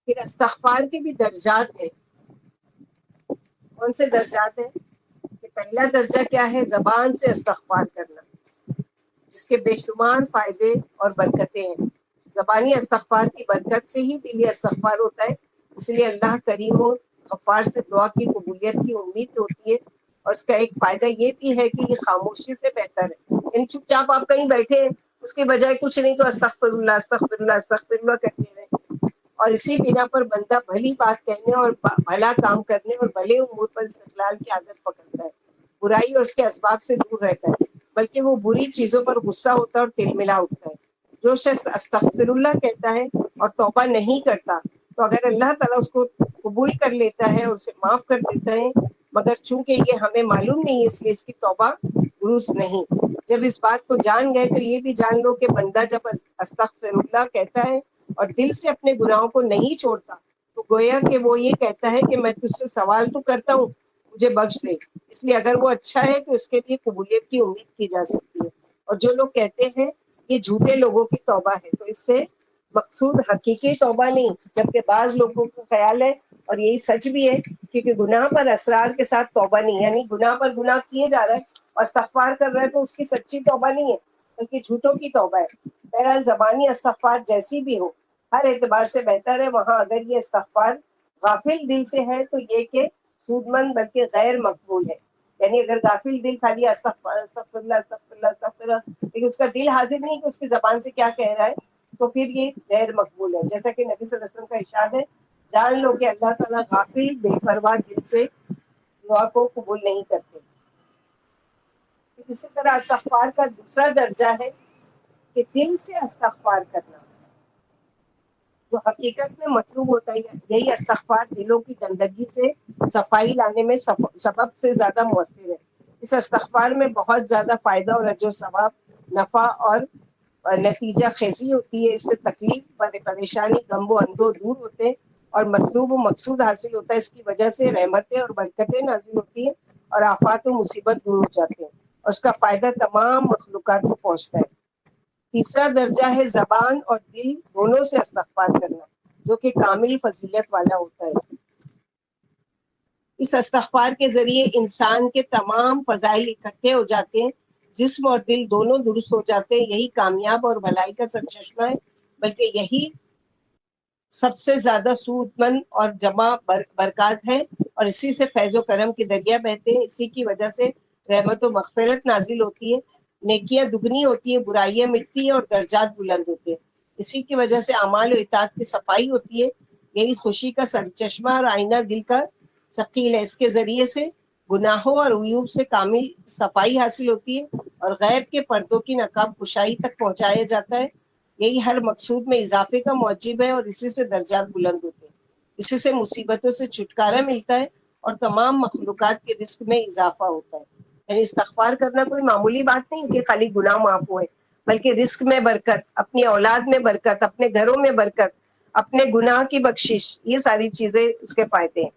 پھر استغفار کے بھی درجات ہیں. کون سے درجات ہیں؟ کہ پہلا درجہ کیا ہے؟ زبان سے استغفار کرنا، جس کے بے شمار فائدے اور برکتیں ہیں. زبانی استغفار کی برکت سے ہی دلی استغفار ہوتا ہے. اس لیے اللہ کریم و غفار سے دعا کی قبولیت کی امید ہوتی ہے. اور اس کا ایک فائدہ یہ بھی ہے کہ یہ خاموشی سے بہتر ہے. یعنی چپ چاپ آپ کہیں بیٹھے ہیں، اس کے بجائے کچھ نہیں تو استغفر اللہ استغفر اللہ استغفر اللہ کرتے رہے. اور اسی بنا پر بندہ بھلی بات کہنے اور بھلا کام کرنے اور بھلے امور پر استقلال کی عادت پکڑتا ہے. برائی اور اس کے اسباب سے دور رہتا ہے، بلکہ وہ بری چیزوں پر غصہ ہوتا ہے اور تل ملا اٹھتا ہے. جو شخص استغفر اللہ کہتا ہے اور توبہ نہیں کرتا، تو اگر اللہ تعالیٰ اس کو قبول کر لیتا ہے اور اسے معاف کر دیتا ہے، مگر چونکہ یہ ہمیں معلوم نہیں ہے اس لیے اس کی توبہ درست نہیں. جب اس بات کو جان گئے تو یہ بھی جان لو کہ بندہ جب استغفر اللہ کہتا ہے اور دل سے اپنے گناہوں کو نہیں چھوڑتا، تو گویا کہ وہ یہ کہتا ہے کہ میں تجھ سے سوال تو کرتا ہوں، مجھے بخش دے. اس لیے اگر وہ اچھا ہے تو اس کے لیے قبولیت کی امید کی جا سکتی ہے. اور جو لوگ کہتے ہیں یہ جھوٹے لوگوں کی توبہ ہے، تو اس سے مقصود حقیقی توبہ نہیں، جبکہ بعض لوگوں کو خیال ہے اور یہی سچ بھی ہے، کیونکہ گناہ پر اسرار کے ساتھ توبہ نہیں، یعنی گناہ پر گناہ کیے جا رہا ہے اور استغفار کر رہا ہے تو اس کی سچی توبہ نہیں ہے بلکہ جھوٹوں کی توبہ ہے. بہرحال زبانی استغفار جیسی بھی ہو، ہر اعتبار سے بہتر ہے. وہاں اگر یہ استغفار غافل دل سے ہے تو یہ کہ سود مند بلکہ غیر مقبول ہے. یعنی اگر غافل دل خالی استغفر استغفر اللہ استغفر اللہ استغفر اللہ، لیکن اس کا دل حاضر نہیں کہ اس کی زبان سے کیا کہہ رہا ہے، تو پھر یہ غیر مقبول ہے. جیسا کہ نبی صلی اللہ علیہ وسلم کا ارشاد ہے، جان لو کہ اللہ تعالیٰ غافل بے پرواہ دل سے دعا کو قبول نہیں کرتے. اسی طرح استغفار کا دوسرا درجہ ہے کہ دل سے استغفار کرنا، جو حقیقت میں مطلوب ہوتا ہے. یہی استغفار دلوں کی گندگی سے صفائی لانے میں سبب سے زیادہ مؤثر ہے. اس استغفار میں بہت زیادہ فائدہ اور اجر و ثواب، نفع اور نتیجہ خیزی ہوتی ہے. اس سے تکلیف، پریشانی، غم و اندو دور ہوتے ہیں اور مطلوب و مقصود حاصل ہوتا ہے. اس کی وجہ سے رحمتیں اور برکتیں نازل ہوتی ہیں اور آفات و مصیبت دور ہو جاتے ہیں اور اس کا فائدہ تمام مخلوقات کو پہنچتا ہے. تیسرا درجہ ہے زبان اور دل دونوں سے استغفار کرنا، جو کہ کامل فضیلت والا ہوتا ہے. اس استغفار کے ذریعے انسان کے تمام فضائل اکٹھے ہو جاتے ہیں، جسم اور دل دونوں درست ہو جاتے ہیں. یہی کامیاب اور بھلائی کا سرچشمہ ہے، بلکہ یہی سب سے زیادہ سود مند اور جمع برکات ہے اور اسی سے فیض و کرم کے دریا بہتے ہیں. اسی کی وجہ سے رحمت و مغفرت نازل ہوتی ہے، نیکیاں دگنی ہوتی ہیں، برائیاں مٹتی ہیں اور درجات بلند ہوتے ہیں. اسی کی وجہ سے اعمال و اطاعت کی صفائی ہوتی ہے. یہی خوشی کا سرچشمہ اور آئینہ دل کا ثقیل ہے. اس کے ذریعے سے گناہوں اور عیوب سے کامل صفائی حاصل ہوتی ہے اور غیب کے پردوں کی نقاب کشائی تک پہنچایا جاتا ہے. یہی ہر مقصود میں اضافے کا موجب ہے اور اسی سے درجات بلند ہوتے ہیں. اسی سے مصیبتوں سے چھٹکارا ملتا ہے اور تمام مخلوقات کے رزق میں اضافہ ہوتا ہے. یعنی استغفار کرنا کوئی معمولی بات نہیں کہ خالی گناہ معاف ہوئے، بلکہ رزق میں برکت، اپنی اولاد میں برکت، اپنے گھروں میں برکت، اپنے گناہ کی بخشش، یہ ساری چیزیں اس کے فائدے ہیں.